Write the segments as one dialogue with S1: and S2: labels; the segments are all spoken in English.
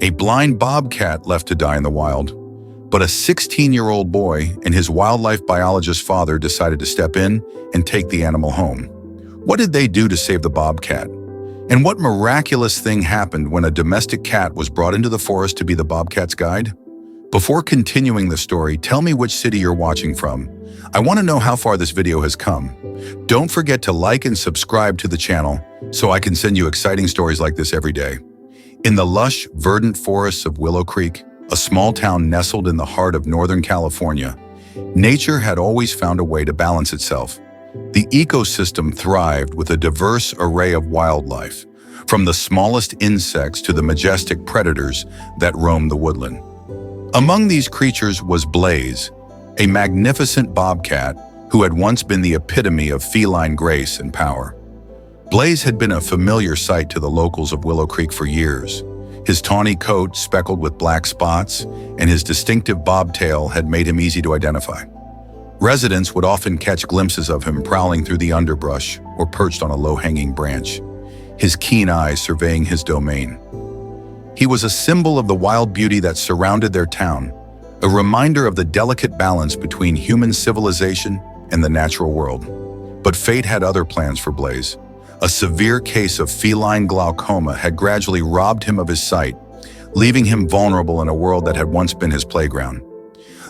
S1: A blind bobcat left to die in the wild, but a 16-year-old boy and his wildlife biologist father decided to step in and take the animal home. What did they do to save the bobcat? And what miraculous thing happened when a domestic cat was brought into the forest to be the bobcat's guide? Before continuing the story, tell me which city you're watching from. I want to know how far this video has come. Don't forget to like and subscribe to the channel so I can send you exciting stories like this every day. In the lush, verdant forests of Willow Creek, a small town nestled in the heart of Northern California, nature had always found a way to balance itself. The ecosystem thrived with a diverse array of wildlife, from the smallest insects to the majestic predators that roam the woodland. Among these creatures was Blaze, a magnificent bobcat who had once been the epitome of feline grace and power. Blaze had been a familiar sight to the locals of Willow Creek for years. His tawny coat, speckled with black spots, and his distinctive bobtail had made him easy to identify. Residents would often catch glimpses of him prowling through the underbrush or perched on a low-hanging branch, his keen eyes surveying his domain. He was a symbol of the wild beauty that surrounded their town, a reminder of the delicate balance between human civilization and the natural world. But fate had other plans for Blaze. A severe case of feline glaucoma had gradually robbed him of his sight, leaving him vulnerable in a world that had once been his playground.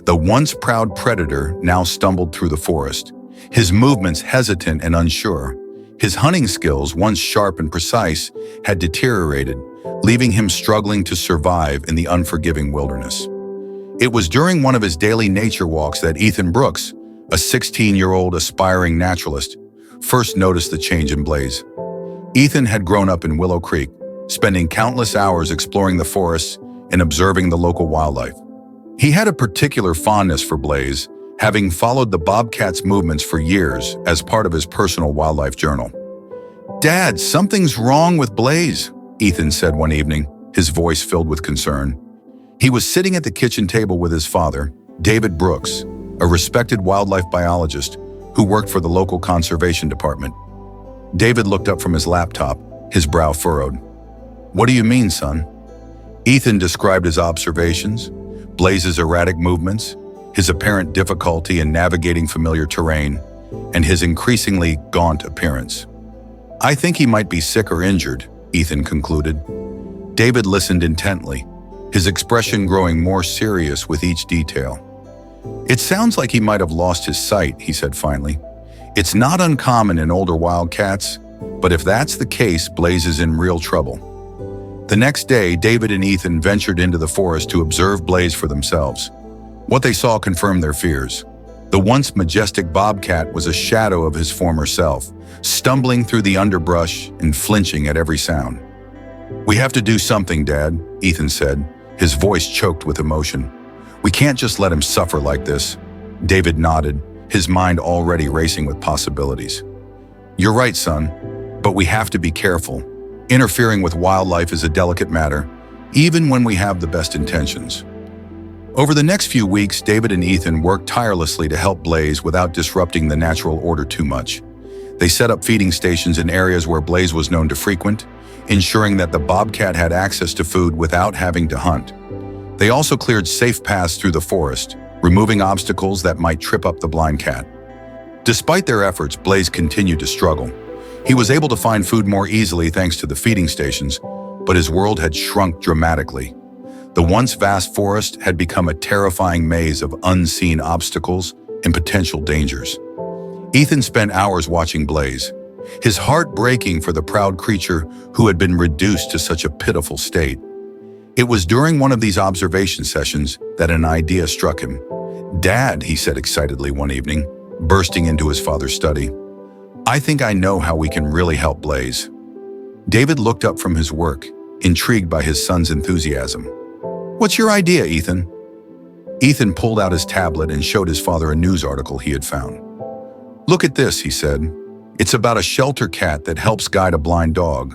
S1: The once proud predator now stumbled through the forest, his movements hesitant and unsure. His hunting skills, once sharp and precise, had deteriorated, leaving him struggling to survive in the unforgiving wilderness. It was during one of his daily nature walks that Ethan Brooks, a 16-year-old aspiring naturalist, first noticed the change in Blaze. Ethan had grown up in Willow Creek, spending countless hours exploring the forests and observing the local wildlife. He had a particular fondness for Blaze, having followed the bobcat's movements for years as part of his personal wildlife journal. "Dad, something's wrong with Blaze," Ethan said one evening, his voice filled with concern. He was sitting at the kitchen table with his father, David Brooks, a respected wildlife biologist who worked for the local conservation department. David looked up from his laptop, his brow furrowed. "What do you mean, son?" Ethan described his observations, Blaze's erratic movements, his apparent difficulty in navigating familiar terrain, and his increasingly gaunt appearance. "I think he might be sick or injured," Ethan concluded. David listened intently, his expression growing more serious with each detail. "It sounds like he might have lost his sight," he said finally. "It's not uncommon in older wildcats, but if that's the case, Blaze is in real trouble." The next day, David and Ethan ventured into the forest to observe Blaze for themselves. What they saw confirmed their fears. The once majestic bobcat was a shadow of his former self, stumbling through the underbrush and flinching at every sound. "We have to do something, Dad," Ethan said, his voice choked with emotion. "We can't just let him suffer like this." David nodded, his mind already racing with possibilities. "You're right, son, but we have to be careful. Interfering with wildlife is a delicate matter, even when we have the best intentions." Over the next few weeks, David and Ethan worked tirelessly to help Blaze without disrupting the natural order too much. They set up feeding stations in areas where Blaze was known to frequent, ensuring that the bobcat had access to food without having to hunt. They also cleared safe paths through the forest, removing obstacles that might trip up the blind cat. Despite their efforts, Blaze continued to struggle. He was able to find food more easily thanks to the feeding stations, but his world had shrunk dramatically. The once vast forest had become a terrifying maze of unseen obstacles and potential dangers. Ethan spent hours watching Blaze, his heart breaking for the proud creature who had been reduced to such a pitiful state. It was during one of these observation sessions that an idea struck him. "Dad," he said excitedly one evening, bursting into his father's study, "I think I know how we can really help Blaze." David looked up from his work, intrigued by his son's enthusiasm. "What's your idea, Ethan?" Ethan pulled out his tablet and showed his father a news article he had found. "Look at this," he said. "It's about a shelter cat that helps guide a blind dog.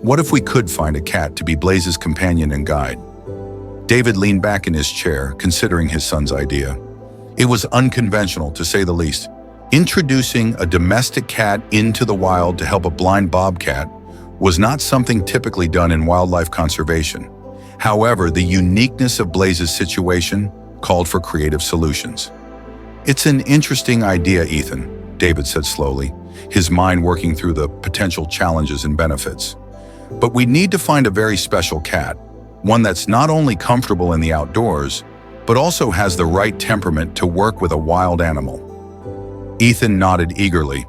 S1: What if we could find a cat to be Blaze's companion and guide?" David leaned back in his chair, considering his son's idea. It was unconventional, to say the least. Introducing a domestic cat into the wild to help a blind bobcat was not something typically done in wildlife conservation. However, the uniqueness of Blaze's situation called for creative solutions. "It's an interesting idea, Ethan," David said slowly, his mind working through the potential challenges and benefits. "But we need to find a very special cat, one that's not only comfortable in the outdoors, but also has the right temperament to work with a wild animal." Ethan nodded eagerly.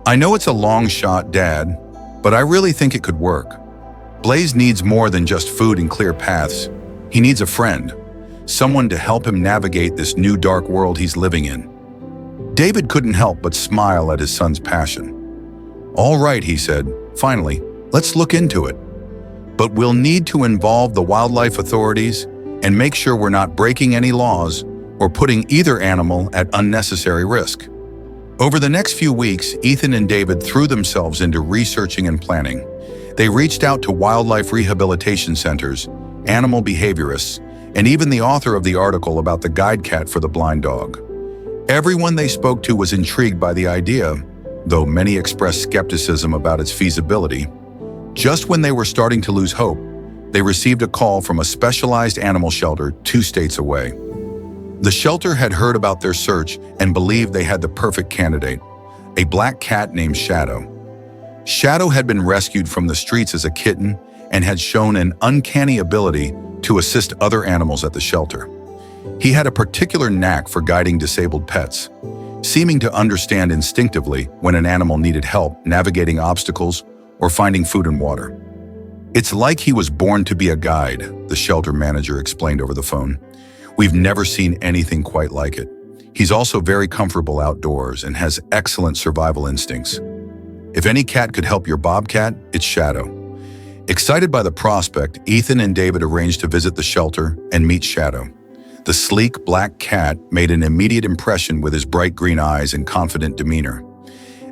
S1: "I know it's a long shot, Dad, but I really think it could work. Blaze needs more than just food and clear paths. He needs a friend, someone to help him navigate this new dark world he's living in." David couldn't help but smile at his son's passion. "All right," he said, "finally, let's look into it. But we'll need to involve the wildlife authorities and make sure we're not breaking any laws or putting either animal at unnecessary risk." Over the next few weeks, Ethan and David threw themselves into researching and planning. They reached out to wildlife rehabilitation centers, animal behaviorists, and even the author of the article about the guide cat for the blind dog. Everyone they spoke to was intrigued by the idea, though many expressed skepticism about its feasibility. Just when they were starting to lose hope, they received a call from a specialized animal shelter 2 states away. The shelter had heard about their search and believed they had the perfect candidate, a black cat named Shadow. Shadow had been rescued from the streets as a kitten and had shown an uncanny ability to assist other animals at the shelter. He had a particular knack for guiding disabled pets, seeming to understand instinctively when an animal needed help navigating obstacles or finding food and water. "It's like he was born to be a guide," the shelter manager explained over the phone. "We've never seen anything quite like it. He's also very comfortable outdoors and has excellent survival instincts. If any cat could help your Bobcat, it's Shadow." Excited by the prospect, Ethan and David arranged to visit the shelter and meet Shadow. The sleek black cat made an immediate impression with his bright green eyes and confident demeanor.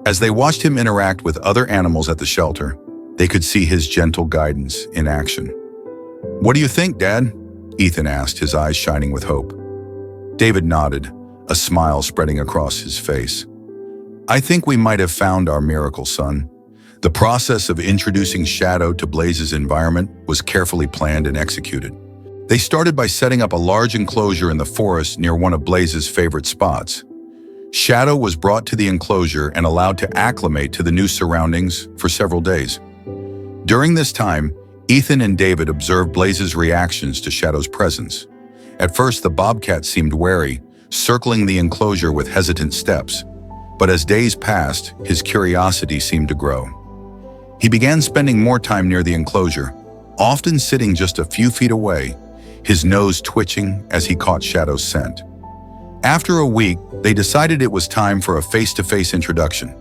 S1: As they watched him interact with other animals at the shelter, they could see his gentle guidance in action. "What do you think, Dad?" Ethan asked, his eyes shining with hope. David nodded, a smile spreading across his face. "I think we might have found our miracle, son." The process of introducing Shadow to Blaze's environment was carefully planned and executed. They started by setting up a large enclosure in the forest near one of Blaze's favorite spots. Shadow was brought to the enclosure and allowed to acclimate to the new surroundings for several days. During this time, Ethan and David observed Blaze's reactions to Shadow's presence. At first, the Bobcat seemed wary, circling the enclosure with hesitant steps. But as days passed, his curiosity seemed to grow. He began spending more time near the enclosure, often sitting just a few feet away, his nose twitching as he caught Shadow's scent. After a week, they decided it was time for a face-to-face introduction.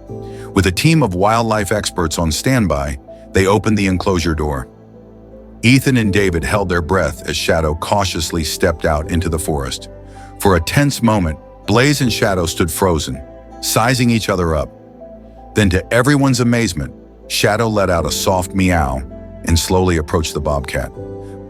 S1: With a team of wildlife experts on standby, they opened the enclosure door. Ethan and David held their breath as Shadow cautiously stepped out into the forest. For a tense moment, Blaze and Shadow stood frozen, sizing each other up. Then, to everyone's amazement, Shadow let out a soft meow and slowly approached the Bobcat.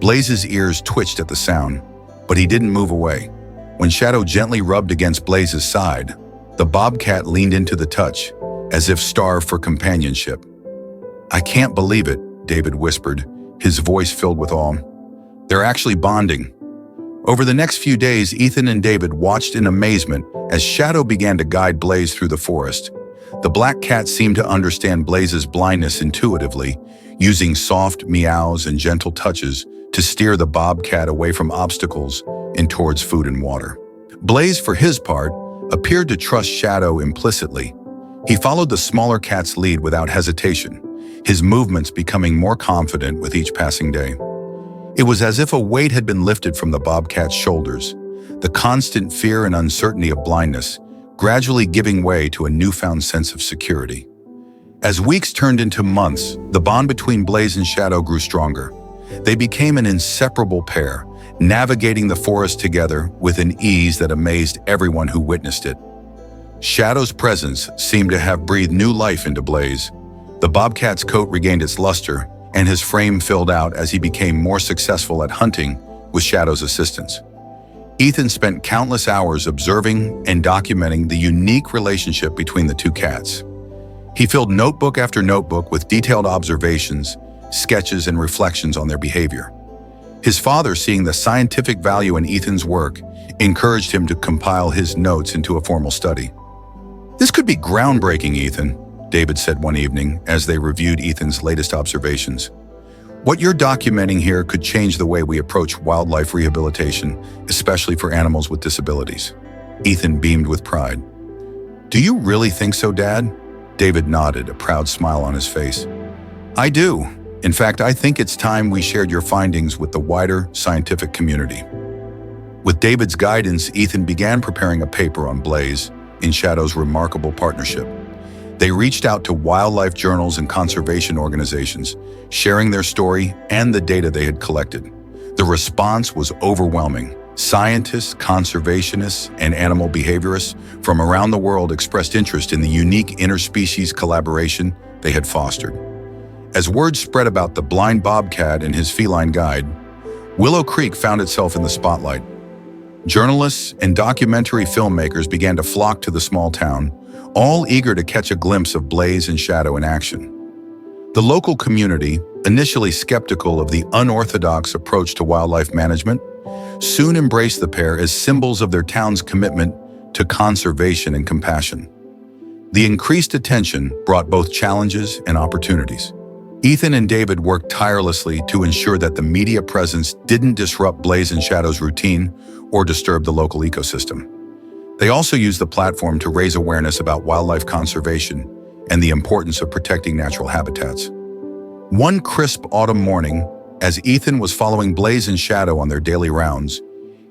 S1: Blaze's ears twitched at the sound, but he didn't move away. When Shadow gently rubbed against Blaze's side, the Bobcat leaned into the touch, as if starved for companionship. "I can't believe it," David whispered, his voice filled with awe. "They're actually bonding." Over the next few days, Ethan and David watched in amazement as Shadow began to guide Blaze through the forest. The black cat seemed to understand Blaze's blindness intuitively, using soft meows and gentle touches to steer the Bobcat away from obstacles and towards food and water. Blaze, for his part, appeared to trust Shadow implicitly. He followed the smaller cat's lead without hesitation, his movements becoming more confident with each passing day. It was as if a weight had been lifted from the Bobcat's shoulders, the constant fear and uncertainty of blindness gradually giving way to a newfound sense of security. As weeks turned into months, the bond between Blaze and Shadow grew stronger. They became an inseparable pair, navigating the forest together with an ease that amazed everyone who witnessed it. Shadow's presence seemed to have breathed new life into Blaze. The Bobcat's coat regained its luster, and his frame filled out as he became more successful at hunting with Shadow's assistance. Ethan spent countless hours observing and documenting the unique relationship between the two cats. He filled notebook after notebook with detailed observations, sketches, and reflections on their behavior. His father, seeing the scientific value in Ethan's work, encouraged him to compile his notes into a formal study. "This could be groundbreaking, Ethan," David said one evening as they reviewed Ethan's latest observations. "What you're documenting here could change the way we approach wildlife rehabilitation, especially for animals with disabilities." Ethan beamed with pride. "Do you really think so, Dad?" David nodded, a proud smile on his face. "I do. In fact, I think it's time we shared your findings with the wider scientific community." With David's guidance, Ethan began preparing a paper on Blaze and Shadow's remarkable partnership. They reached out to wildlife journals and conservation organizations, sharing their story and the data they had collected. The response was overwhelming. Scientists, conservationists, and animal behaviorists from around the world expressed interest in the unique interspecies collaboration they had fostered. As word spread about the blind bobcat and his feline guide, Willow Creek found itself in the spotlight. Journalists and documentary filmmakers began to flock to the small town, all eager to catch a glimpse of Blaze and Shadow in action. The local community, initially skeptical of the unorthodox approach to wildlife management, soon embraced the pair as symbols of their town's commitment to conservation and compassion. The increased attention brought both challenges and opportunities. Ethan and David worked tirelessly to ensure that the media presence didn't disrupt Blaze and Shadow's routine or disturb the local ecosystem. They also used the platform to raise awareness about wildlife conservation and the importance of protecting natural habitats. One crisp autumn morning, as Ethan was following Blaze and Shadow on their daily rounds,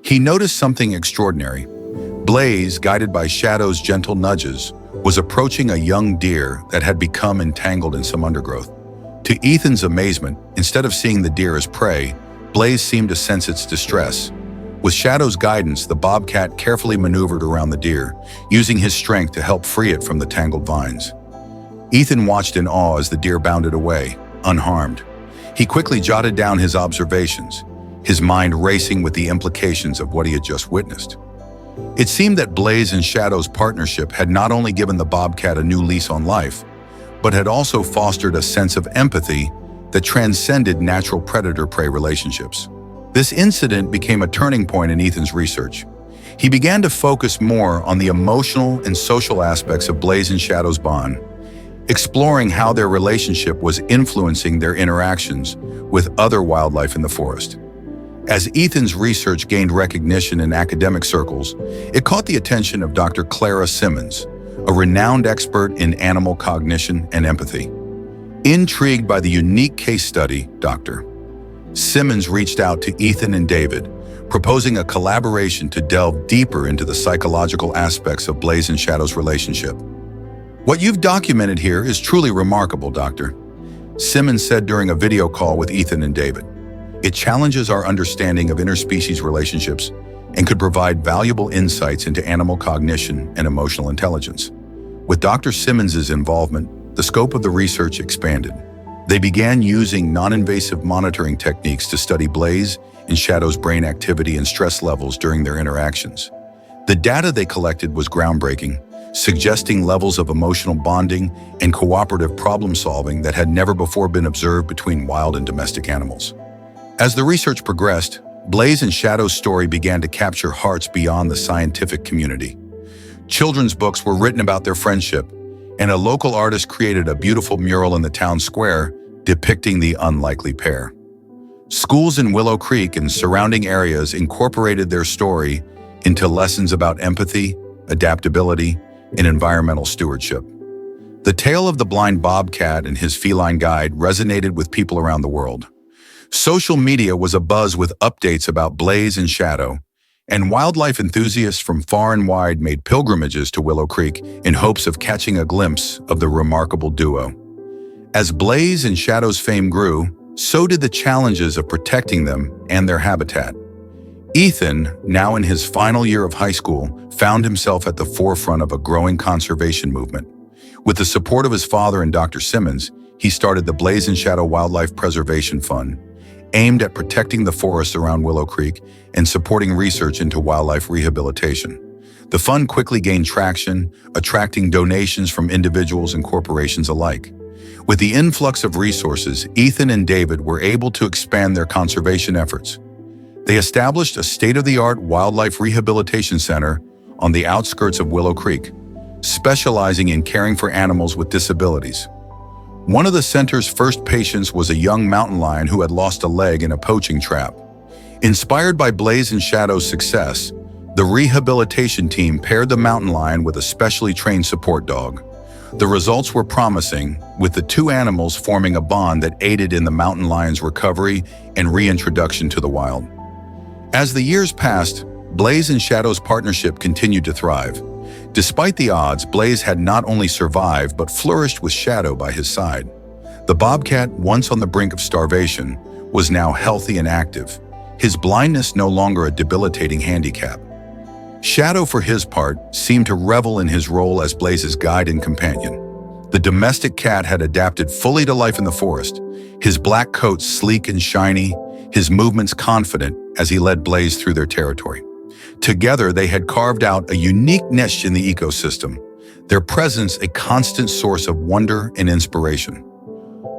S1: he noticed something extraordinary. Blaze, guided by Shadow's gentle nudges, was approaching a young deer that had become entangled in some undergrowth. To Ethan's amazement, instead of seeing the deer as prey, Blaze seemed to sense its distress. With Shadow's guidance, the bobcat carefully maneuvered around the deer, using his strength to help free it from the tangled vines. Ethan watched in awe as the deer bounded away, unharmed. He quickly jotted down his observations, his mind racing with the implications of what he had just witnessed. It seemed that Blaze and Shadow's partnership had not only given the bobcat a new lease on life, but had also fostered a sense of empathy that transcended natural predator-prey relationships. This incident became a turning point in Ethan's research. He began to focus more on the emotional and social aspects of Blaze and Shadow's bond, exploring how their relationship was influencing their interactions with other wildlife in the forest. As Ethan's research gained recognition in academic circles, it caught the attention of Dr. Clara Simmons, a renowned expert in animal cognition and empathy. Intrigued by the unique case study, Dr. Simmons reached out to Ethan and David, proposing a collaboration to delve deeper into the psychological aspects of Blaze and Shadow's relationship. "What you've documented here is truly remarkable, Doctor," Simmons said during a video call with Ethan and David. "It challenges our understanding of interspecies relationships and could provide valuable insights into animal cognition and emotional intelligence." With Dr. Simmons's involvement, the scope of the research expanded. They began using non-invasive monitoring techniques to study Blaze and Shadow's brain activity and stress levels during their interactions. The data they collected was groundbreaking, suggesting levels of emotional bonding and cooperative problem-solving that had never before been observed between wild and domestic animals. As the research progressed, Blaze and Shadow's story began to capture hearts beyond the scientific community. Children's books were written about their friendship, and a local artist created a beautiful mural in the town square depicting the unlikely pair. Schools in Willow Creek and surrounding areas incorporated their story into lessons about empathy, adaptability, and environmental stewardship. The tale of the blind bobcat and his feline guide resonated with people around the world. Social media was abuzz with updates about Blaze and Shadow, and wildlife enthusiasts from far and wide made pilgrimages to Willow Creek in hopes of catching a glimpse of the remarkable duo. As Blaze and Shadow's fame grew, so did the challenges of protecting them and their habitat. Ethan, now in his final year of high school, found himself at the forefront of a growing conservation movement. With the support of his father and Dr. Simmons, he started the Blaze and Shadow Wildlife Preservation Fund, aimed at protecting the forests around Willow Creek and supporting research into wildlife rehabilitation. The fund quickly gained traction, attracting donations from individuals and corporations alike. With the influx of resources, Ethan and David were able to expand their conservation efforts. They established a state-of-the-art wildlife rehabilitation center on the outskirts of Willow Creek, specializing in caring for animals with disabilities. One of the center's first patients was a young mountain lion who had lost a leg in a poaching trap. Inspired by Blaze and Shadow's success, the rehabilitation team paired the mountain lion with a specially trained support dog. The results were promising, with the two animals forming a bond that aided in the mountain lion's recovery and reintroduction to the wild. As the years passed, Blaze and Shadow's partnership continued to thrive. Despite the odds, Blaze had not only survived but flourished with Shadow by his side. The Bobcat, once on the brink of starvation, was now healthy and active, his blindness no longer a debilitating handicap. Shadow, for his part, seemed to revel in his role as Blaze's guide and companion. The domestic cat had adapted fully to life in the forest, his black coat sleek and shiny, his movements confident as he led Blaze through their territory. Together, they had carved out a unique niche in the ecosystem, their presence a constant source of wonder and inspiration.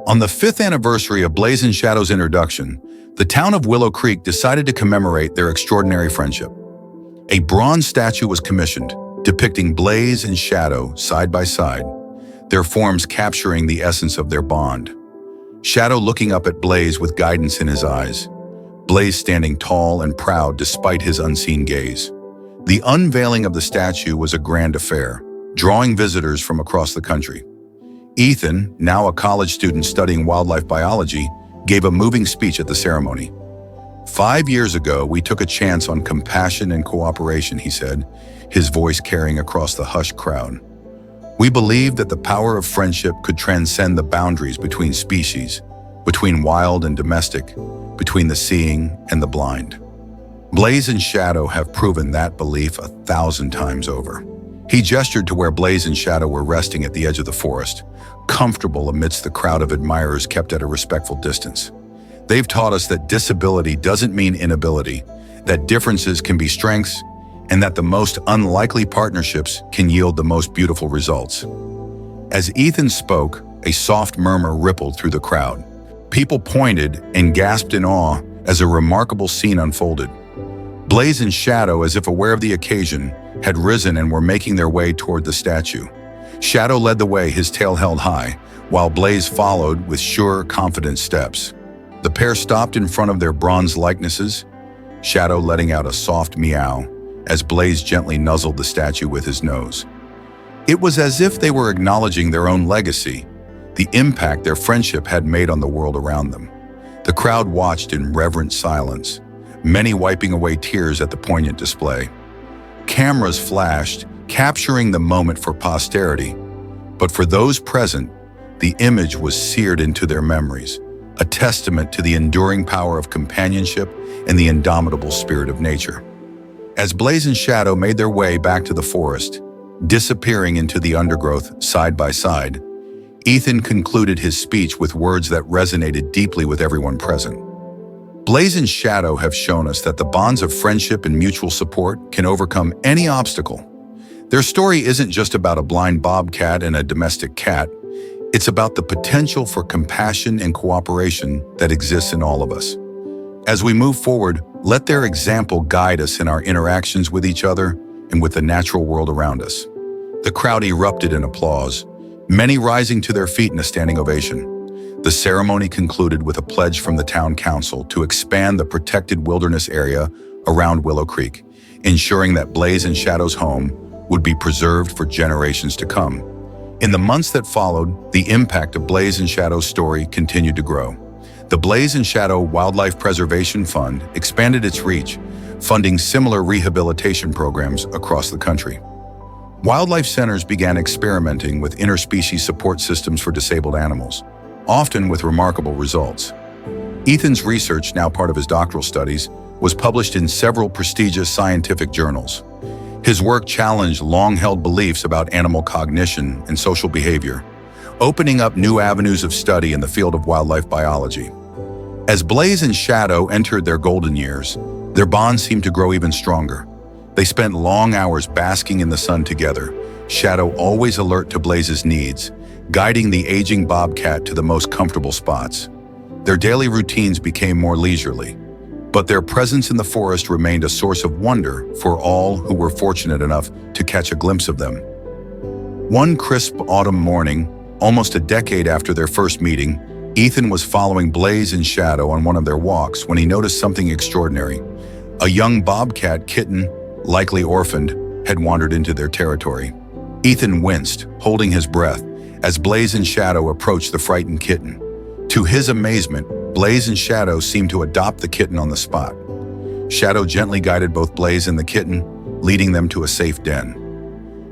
S1: On the 5th anniversary of Blaze and Shadow's introduction, the town of Willow Creek decided to commemorate their extraordinary friendship. A bronze statue was commissioned, depicting Blaze and Shadow side by side, their forms capturing the essence of their bond. Shadow looking up at Blaze with guidance in his eyes, Blaze standing tall and proud despite his unseen gaze. The unveiling of the statue was a grand affair, drawing visitors from across the country. Ethan, now a college student studying wildlife biology, gave a moving speech at the ceremony. 5 years ago, we took a chance on compassion and cooperation, he said, his voice carrying across the hushed crowd. We believed that the power of friendship could transcend the boundaries between species, between wild and domestic, between the seeing and the blind. Blaze and Shadow have proven that belief 1,000 times over. He gestured to where Blaze and Shadow were resting at the edge of the forest, comfortable amidst the crowd of admirers kept at a respectful distance. They've taught us that disability doesn't mean inability, that differences can be strengths, and that the most unlikely partnerships can yield the most beautiful results. As Ethan spoke, a soft murmur rippled through the crowd. People pointed and gasped in awe as a remarkable scene unfolded. Blaze and Shadow, as if aware of the occasion, had risen and were making their way toward the statue. Shadow led the way, his tail held high, while Blaze followed with sure, confident steps. The pair stopped in front of their bronze likenesses, Shadow letting out a soft meow as Blaze gently nuzzled the statue with his nose. It was as if they were acknowledging their own legacy, the impact their friendship had made on the world around them. The crowd watched in reverent silence, many wiping away tears at the poignant display. Cameras flashed, capturing the moment for posterity, but for those present, the image was seared into their memories, a testament to the enduring power of companionship and the indomitable spirit of nature. As Blaze and Shadow made their way back to the forest, disappearing into the undergrowth side by side, Ethan concluded his speech with words that resonated deeply with everyone present. Blaze and Shadow have shown us that the bonds of friendship and mutual support can overcome any obstacle. Their story isn't just about a blind bobcat and a domestic cat. It's about the potential for compassion and cooperation that exists in all of us. As we move forward, let their example guide us in our interactions with each other and with the natural world around us. The crowd erupted in applause, many rising to their feet in a standing ovation. The ceremony concluded with a pledge from the town council to expand the protected wilderness area around Willow Creek, ensuring that Blaze and Shadow's home would be preserved for generations to come. In the months that followed, the impact of Blaze and Shadow's story continued to grow. The Blaze and Shadow Wildlife Preservation Fund expanded its reach, funding similar rehabilitation programs across the country. Wildlife centers began experimenting with interspecies support systems for disabled animals, often with remarkable results. Ethan's research, now part of his doctoral studies, was published in several prestigious scientific journals. His work challenged long-held beliefs about animal cognition and social behavior, opening up new avenues of study in the field of wildlife biology. As Blaze and Shadow entered their golden years, their bond seemed to grow even stronger. They spent long hours basking in the sun together, Shadow always alert to Blaze's needs, guiding the aging bobcat to the most comfortable spots. Their daily routines became more leisurely, but their presence in the forest remained a source of wonder for all who were fortunate enough to catch a glimpse of them. One crisp autumn morning, almost a decade after their first meeting, Ethan was following Blaze and Shadow on one of their walks when he noticed something extraordinary. A young bobcat kitten, likely orphaned, had wandered into their territory. Ethan winced, holding his breath, as Blaze and Shadow approached the frightened kitten. To his amazement, Blaze and Shadow seemed to adopt the kitten on the spot. Shadow gently guided both Blaze and the kitten, leading them to a safe den.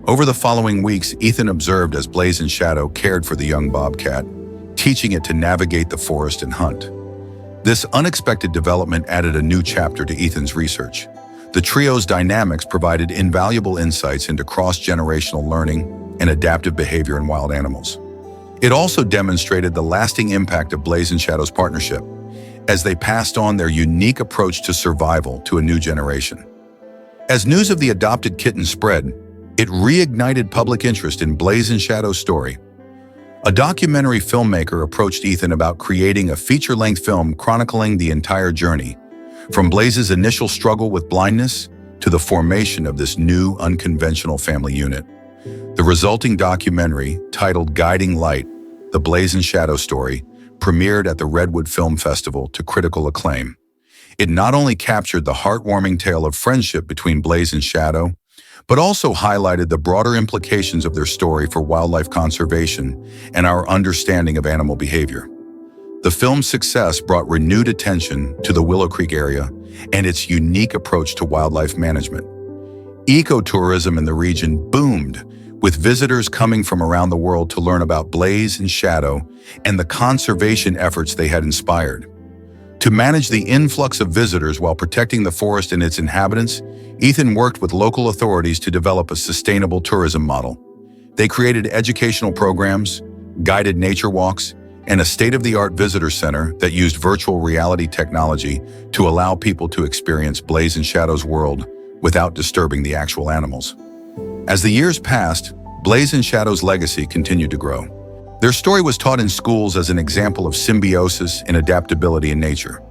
S1: Over the following weeks, Ethan observed as Blaze and Shadow cared for the young bobcat, teaching it to navigate the forest and hunt. This unexpected development added a new chapter to Ethan's research. The trio's dynamics provided invaluable insights into cross-generational learning and adaptive behavior in wild animals. It also demonstrated the lasting impact of Blaze and Shadow's partnership, as they passed on their unique approach to survival to a new generation. As news of the adopted kitten spread, it reignited public interest in Blaze and Shadow's story. A documentary filmmaker approached Ethan about creating a feature-length film chronicling the entire journey, from Blaze's initial struggle with blindness to the formation of this new, unconventional family unit. The resulting documentary, titled Guiding Light, The Blaze and Shadow Story, premiered at the Redwood Film Festival to critical acclaim. It not only captured the heartwarming tale of friendship between Blaze and Shadow, but also highlighted the broader implications of their story for wildlife conservation and our understanding of animal behavior. The film's success brought renewed attention to the Willow Creek area and its unique approach to wildlife management. Ecotourism in the region boomed, with visitors coming from around the world to learn about Blaze and Shadow and the conservation efforts they had inspired. To manage the influx of visitors while protecting the forest and its inhabitants, Ethan worked with local authorities to develop a sustainable tourism model. They created educational programs, guided nature walks, and a state-of-the-art visitor center that used virtual reality technology to allow people to experience Blaze and Shadow's world without disturbing the actual animals. As the years passed, Blaze and Shadow's legacy continued to grow. Their story was taught in schools as an example of symbiosis and adaptability in nature.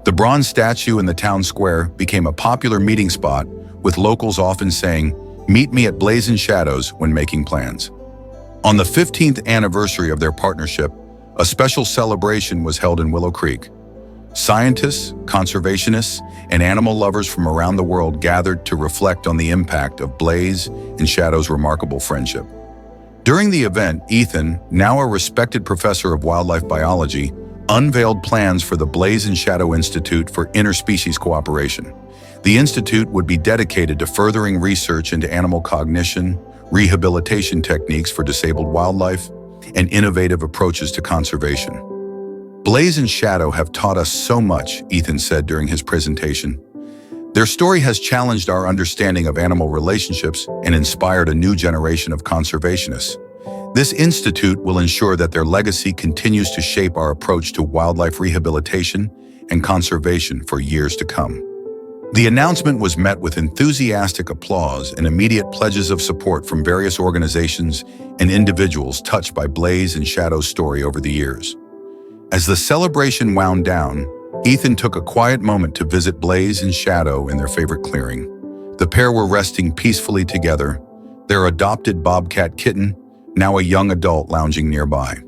S1: The bronze statue in the town square became a popular meeting spot, with locals often saying, "Meet me at Blaze and Shadows" when making plans. On the 15th anniversary of their partnership, a special celebration was held in Willow Creek. Scientists, conservationists, and animal lovers from around the world gathered to reflect on the impact of Blaze and Shadow's remarkable friendship. During the event, Ethan, now a respected professor of wildlife biology, unveiled plans for the Blaze and Shadow Institute for Interspecies Cooperation. The institute would be dedicated to furthering research into animal cognition, rehabilitation techniques for disabled wildlife, and innovative approaches to conservation. Blaze and Shadow have taught us so much, Ethan said during his presentation. Their story has challenged our understanding of animal relationships and inspired a new generation of conservationists. This institute will ensure that their legacy continues to shape our approach to wildlife rehabilitation and conservation for years to come. The announcement was met with enthusiastic applause and immediate pledges of support from various organizations and individuals touched by Blaze and Shadow's story over the years. As the celebration wound down, Ethan took a quiet moment to visit Blaze and Shadow in their favorite clearing. The pair were resting peacefully together, their adopted bobcat kitten, now a young adult, lounging nearby.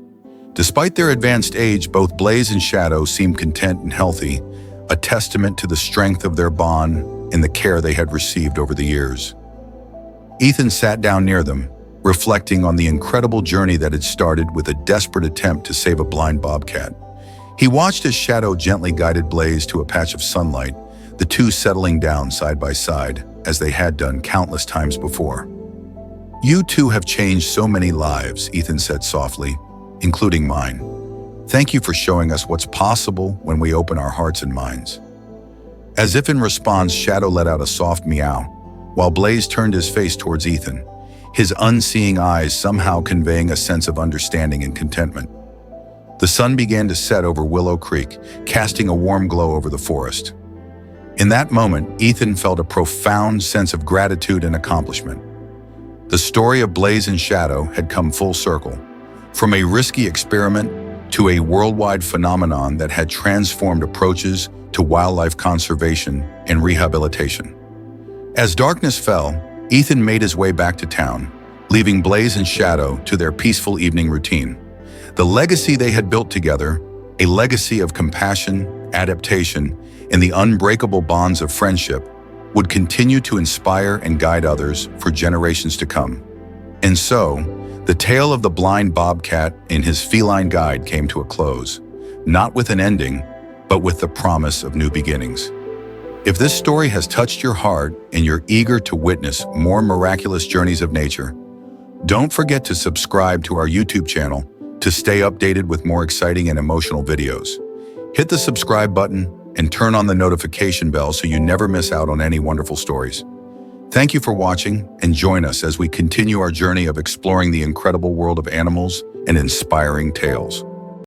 S1: Despite their advanced age, both Blaze and Shadow seemed content and healthy, a testament to the strength of their bond and the care they had received over the years. Ethan sat down near them, reflecting on the incredible journey that had started with a desperate attempt to save a blind bobcat. He watched as Shadow gently guided Blaze to a patch of sunlight, the two settling down side by side, as they had done countless times before. "You two have changed so many lives," Ethan said softly, "including mine. Thank you for showing us what's possible when we open our hearts and minds." As if in response, Shadow let out a soft meow, while Blaze turned his face towards Ethan, his unseeing eyes somehow conveying a sense of understanding and contentment. The sun began to set over Willow Creek, casting a warm glow over the forest. In that moment, Ethan felt a profound sense of gratitude and accomplishment. The story of Blaze and Shadow had come full circle, from a risky experiment to a worldwide phenomenon that had transformed approaches to wildlife conservation and rehabilitation. As darkness fell, Ethan made his way back to town, leaving Blaze and Shadow to their peaceful evening routine. The legacy they had built together, a legacy of compassion, adaptation, and the unbreakable bonds of friendship, would continue to inspire and guide others for generations to come. And so, the tale of the blind bobcat and his feline guide came to a close, not with an ending, but with the promise of new beginnings. If this story has touched your heart and you're eager to witness more miraculous journeys of nature, don't forget to subscribe to our YouTube channel to stay updated with more exciting and emotional videos. Hit the subscribe button and turn on the notification bell so you never miss out on any wonderful stories. Thank you for watching, and join us as we continue our journey of exploring the incredible world of animals and inspiring tales.